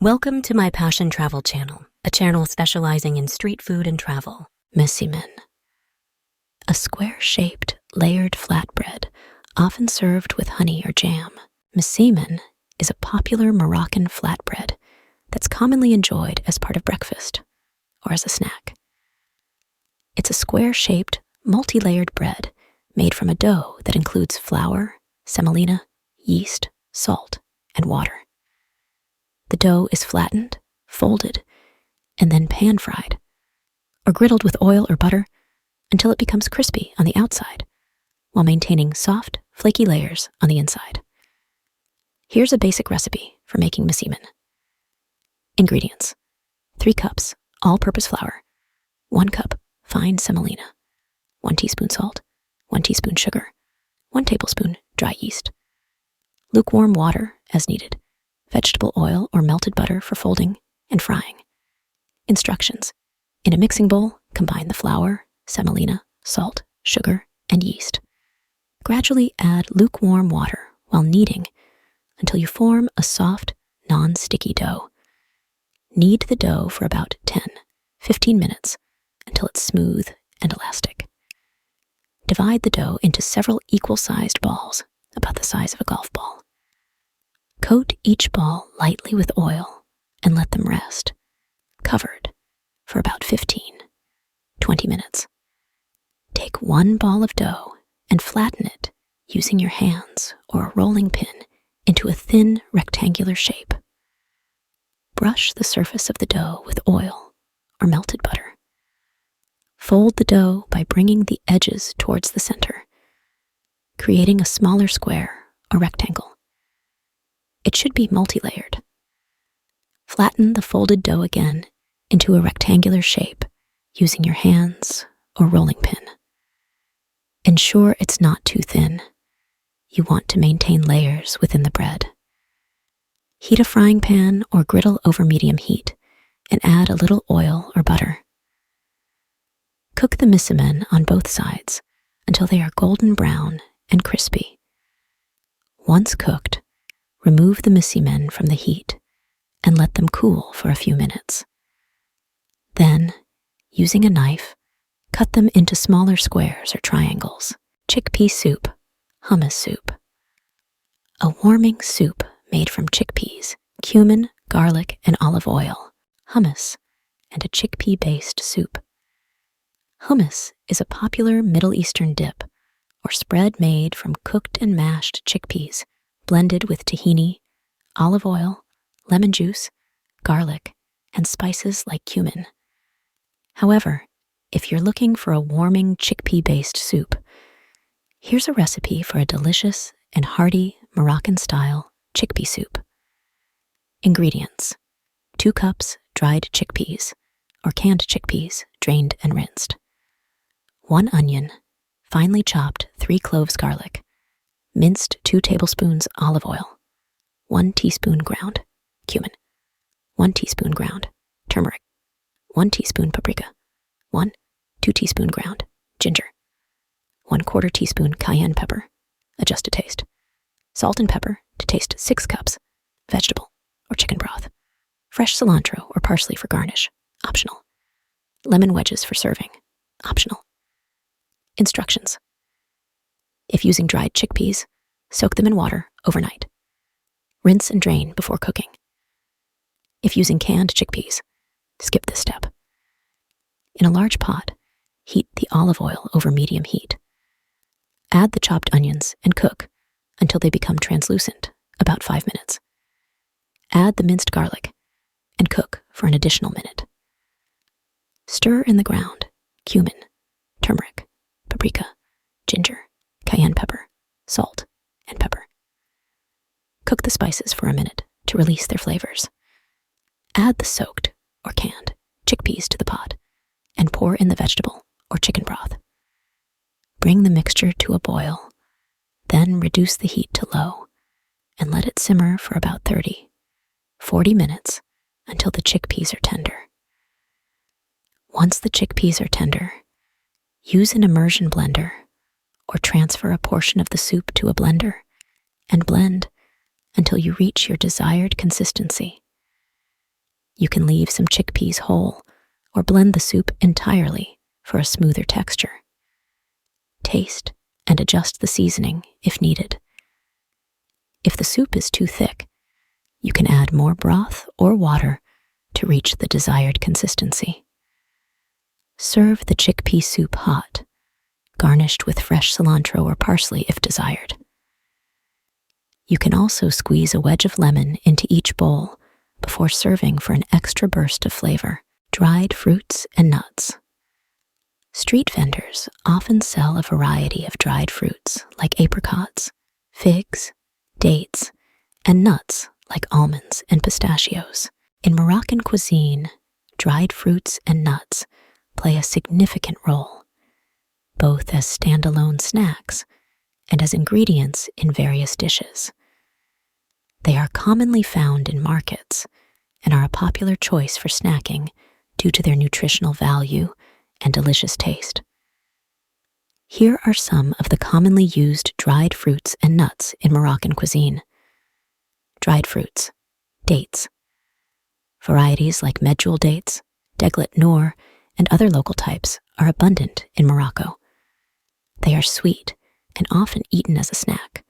Welcome to my Passion Travel channel, a channel specializing in street food and travel. Msemen, a square-shaped, layered flatbread, often served with honey or jam. Msemen is a popular Moroccan flatbread that's commonly enjoyed as part of breakfast or as a snack. It's a square-shaped, multi-layered bread made from a dough that includes flour, semolina, yeast, salt, and water. The dough is flattened, folded, and then pan-fried, or griddled with oil or butter until it becomes crispy on the outside, while maintaining soft, flaky layers on the inside. Here's a basic recipe for making msemen. Ingredients: 3 cups all-purpose flour, 1 cup fine semolina, 1 teaspoon salt, 1 teaspoon sugar, 1 tablespoon dry yeast, lukewarm water as needed, vegetable oil or melted butter for folding and frying. Instructions: in a mixing bowl, combine the flour, semolina, salt, sugar, and yeast. Gradually add lukewarm water while kneading until you form a soft, non-sticky dough. Knead the dough for about 10-15 minutes until it's smooth and elastic. Divide the dough into several equal-sized balls, about the size of a golf ball. Coat each ball lightly with oil and let them rest, covered, for about 15-20 minutes. Take 1 ball of dough and flatten it using your hands or a rolling pin into a thin rectangular shape. Brush the surface of the dough with oil or melted butter. Fold the dough by bringing the edges towards the center, creating a smaller square or rectangle. It should be multi-layered. Flatten the folded dough again into a rectangular shape using your hands or rolling pin. Ensure it's not too thin. You want to maintain layers within the bread. Heat a frying pan or griddle over medium heat and add a little oil or butter. Cook the msemen on both sides until they are golden brown and crispy. Once cooked, remove the msemen from the heat and let them cool for a few minutes. Then, using a knife, cut them into smaller squares or triangles. Chickpea soup, hummus soup. A warming soup made from chickpeas, cumin, garlic, and olive oil, hummus, and a chickpea-based soup. Hummus is a popular Middle Eastern dip or spread made from cooked and mashed chickpeas, blended with tahini, olive oil, lemon juice, garlic, and spices like cumin. However, if you're looking for a warming chickpea-based soup, here's a recipe for a delicious and hearty Moroccan-style chickpea soup. Ingredients: 2 cups dried chickpeas or canned chickpeas, drained and rinsed. 1 onion, finely chopped 3 cloves garlic, minced 2 tablespoons olive oil, 1 teaspoon ground cumin, 1 teaspoon ground turmeric, 1 teaspoon paprika, 2 teaspoon ground ginger, 1/4 teaspoon cayenne pepper, adjust to taste, salt and pepper to taste 6 cups, vegetable or chicken broth, fresh cilantro or parsley for garnish, optional, lemon wedges for serving, optional. Instructions: if using dried chickpeas, soak them in water overnight. Rinse and drain before cooking. If using canned chickpeas, skip this step. In a large pot, heat the olive oil over medium heat. Add the chopped onions and cook until they become translucent, about 5 minutes. Add the minced garlic and cook for an additional minute. Stir in the ground cumin, turmeric, paprika, ginger, cayenne pepper, salt, and pepper. Cook the spices for a minute to release their flavors. Add the soaked or canned chickpeas to the pot and pour in the vegetable or chicken broth. Bring the mixture to a boil, then reduce the heat to low and let it simmer for about 30-40 minutes until the chickpeas are tender. Once the chickpeas are tender, use an immersion blender or transfer a portion of the soup to a blender and blend until you reach your desired consistency. You can leave some chickpeas whole or blend the soup entirely for a smoother texture. Taste and adjust the seasoning if needed. If the soup is too thick, you can add more broth or water to reach the desired consistency. Serve the chickpea soup hot, garnished with fresh cilantro or parsley if desired. You can also squeeze a wedge of lemon into each bowl before serving for an extra burst of flavor. Dried fruits and nuts. Street vendors often sell a variety of dried fruits like apricots, figs, dates, and nuts like almonds and pistachios. In Moroccan cuisine, dried fruits and nuts play a significant role, both as standalone snacks and as ingredients in various dishes. They are commonly found in markets and are a popular choice for snacking due to their nutritional value and delicious taste. Here are some of the commonly used dried fruits and nuts in Moroccan cuisine. Dried fruits, dates. Varieties like medjool dates, deglet noor, and other local types are abundant in Morocco. They are sweet and often eaten as a snack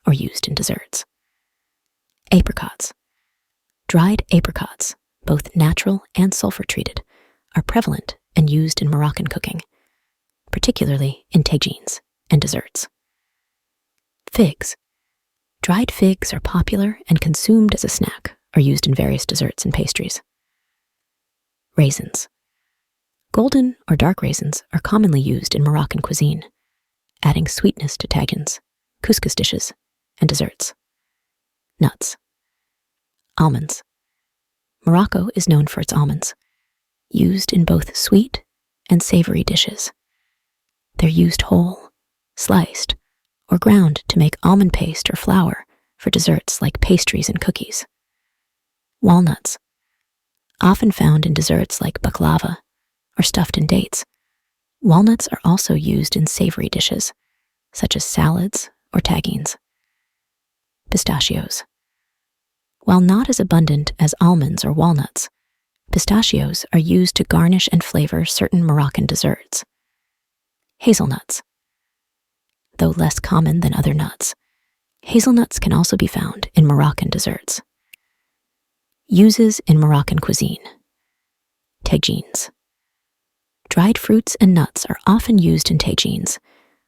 or used in desserts. Apricots. Dried apricots, both natural and sulfur-treated, are prevalent and used in Moroccan cooking, particularly in tagines and desserts. Figs. Dried figs are popular and consumed as a snack or used in various desserts and pastries. Raisins. Golden or dark raisins are commonly used in Moroccan cuisine, adding sweetness to tagines, couscous dishes, and desserts. Nuts. Almonds. Morocco is known for its almonds, used in both sweet and savory dishes. They're used whole, sliced, or ground to make almond paste or flour for desserts like pastries and cookies. Walnuts. Often found in desserts like baklava or stuffed in dates, walnuts are also used in savory dishes, such as salads or tagines. Pistachios. While not as abundant as almonds or walnuts, pistachios are used to garnish and flavor certain Moroccan desserts. Hazelnuts. Though less common than other nuts, hazelnuts can also be found in Moroccan desserts. Uses in Moroccan cuisine. Tagines. Dried fruits and nuts are often used in tagines,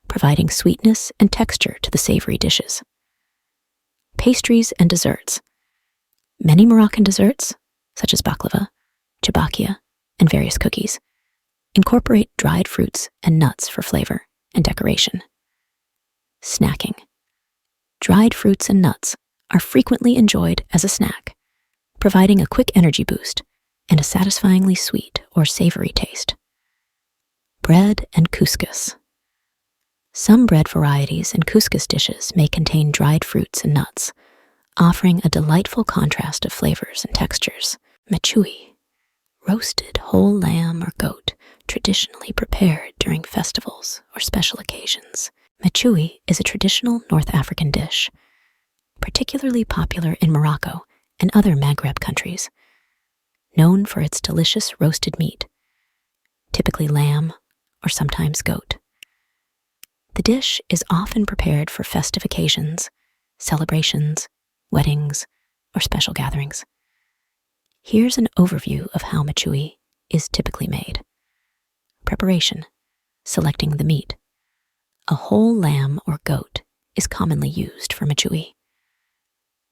providing sweetness and texture to the savory dishes. Pastries and desserts. Many Moroccan desserts, such as baklava, chickpea, and various cookies, incorporate dried fruits and nuts for flavor and decoration. Snacking. Dried fruits and nuts are frequently enjoyed as a snack, providing a quick energy boost and a satisfyingly sweet or savory taste. Bread and couscous. Some bread varieties and couscous dishes may contain dried fruits and nuts, offering a delightful contrast of flavors and textures. Mechoui. Roasted whole lamb or goat, traditionally prepared during festivals or special occasions. Mechoui is a traditional North African dish, particularly popular in Morocco and other Maghreb countries, known for its delicious roasted meat, typically lamb or sometimes goat. The dish is often prepared for festive occasions, celebrations, weddings, or special gatherings. Here's an overview of how mechoui is typically made. Preparation: selecting the meat. A whole lamb or goat is commonly used for mechoui.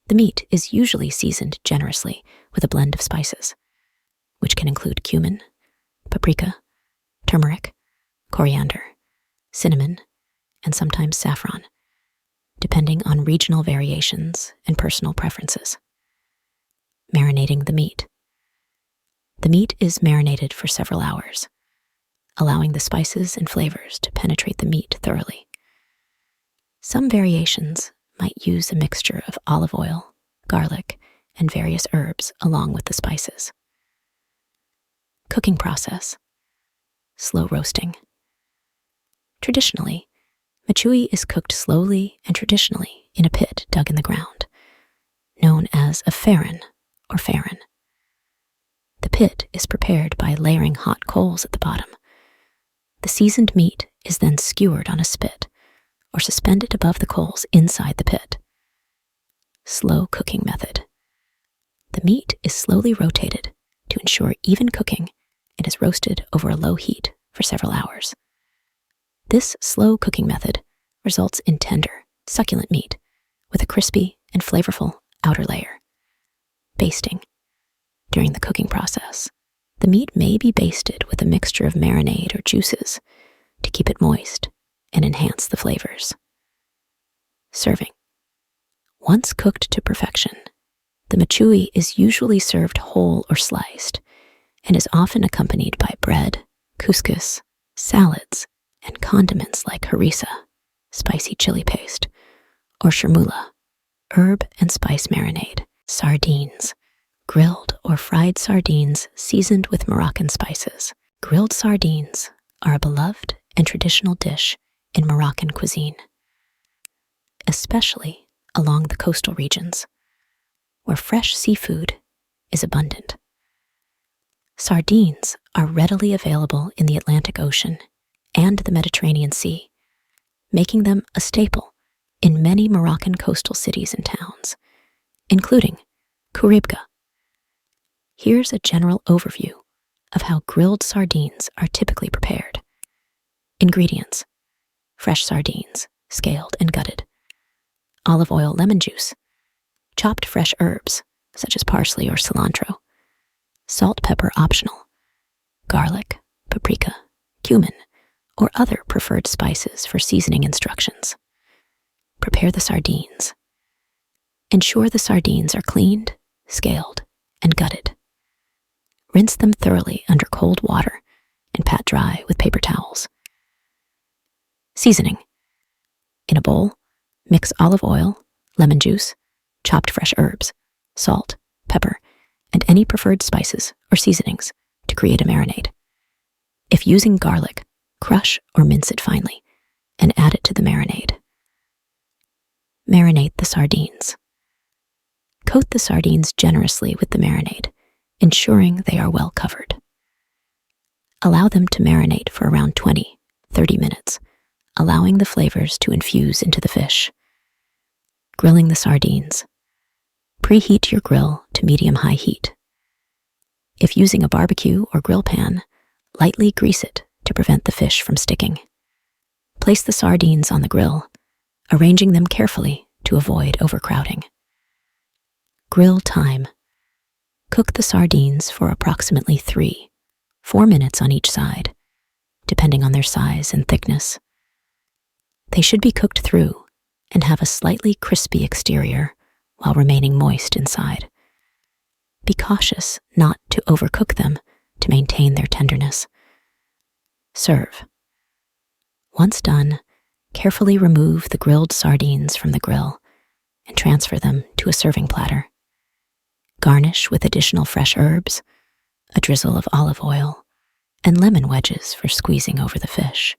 The meat is usually seasoned generously with a blend of spices, which can include cumin, paprika, turmeric, coriander, cinnamon, and sometimes saffron, depending on regional variations and personal preferences. Marinating the meat. The meat is marinated for several hours, allowing the spices and flavors to penetrate the meat thoroughly. Some variations might use a mixture of olive oil, garlic, and various herbs along with the spices. Cooking process: slow roasting. Traditionally, mechoui is cooked slowly and traditionally in a pit dug in the ground, known as a farren or farren. pit is prepared by layering hot coals at the bottom. The seasoned meat is then skewered on a spit or suspended above the coals inside the pit. Slow cooking method. The meat is slowly rotated to ensure even cooking and is roasted over a low heat for several hours. This slow cooking method results in tender, succulent meat with a crispy and flavorful outer layer. Basting. During the cooking process, the meat may be basted with a mixture of marinade or juices to keep it moist and enhance the flavors. Serving. Once cooked to perfection, the mechoui is usually served whole or sliced and is often accompanied by bread, couscous, salads, and condiments like harissa, spicy chili paste, or sharmoula, herb and spice marinade. Sardines. Grilled or fried sardines seasoned with Moroccan spices. Grilled sardines are a beloved and traditional dish in Moroccan cuisine, especially along the coastal regions, where fresh seafood is abundant. Sardines are readily available in the Atlantic Ocean and the Mediterranean Sea, making them a staple in many Moroccan coastal cities and towns, including Khouribga. Here's a general overview of how grilled sardines are typically prepared. Ingredients: fresh sardines, scaled and gutted, olive oil, lemon juice, chopped fresh herbs such as parsley or cilantro, salt, pepper optional, garlic, paprika, cumin, or other preferred spices for seasoning instructions. Prepare the sardines. Ensure the sardines are cleaned, scaled, and gutted. Rinse them thoroughly under cold water and pat dry with paper towels. Seasoning. In a bowl, mix olive oil, lemon juice, chopped fresh herbs, salt, pepper, and any preferred spices or seasonings to create a marinade. If using garlic, crush or mince it finely and add it to the marinade. Marinate the sardines. Coat the sardines generously with the marinade, ensuring they are well covered. Allow them to marinate for around 20-30 minutes, allowing the flavors to infuse into the fish. Grilling the sardines. Preheat your grill to medium-high heat. If using a barbecue or grill pan, lightly grease it to prevent the fish from sticking. Place the sardines on the grill, arranging them carefully to avoid overcrowding. Grill time. Cook the sardines for approximately 3-4 minutes on each side, depending on their size and thickness. They should be cooked through and have a slightly crispy exterior while remaining moist inside. Be cautious not to overcook them to maintain their tenderness. Serve. Once done, carefully remove the grilled sardines from the grill and transfer them to a serving platter. Garnish with additional fresh herbs, a drizzle of olive oil, and lemon wedges for squeezing over the fish.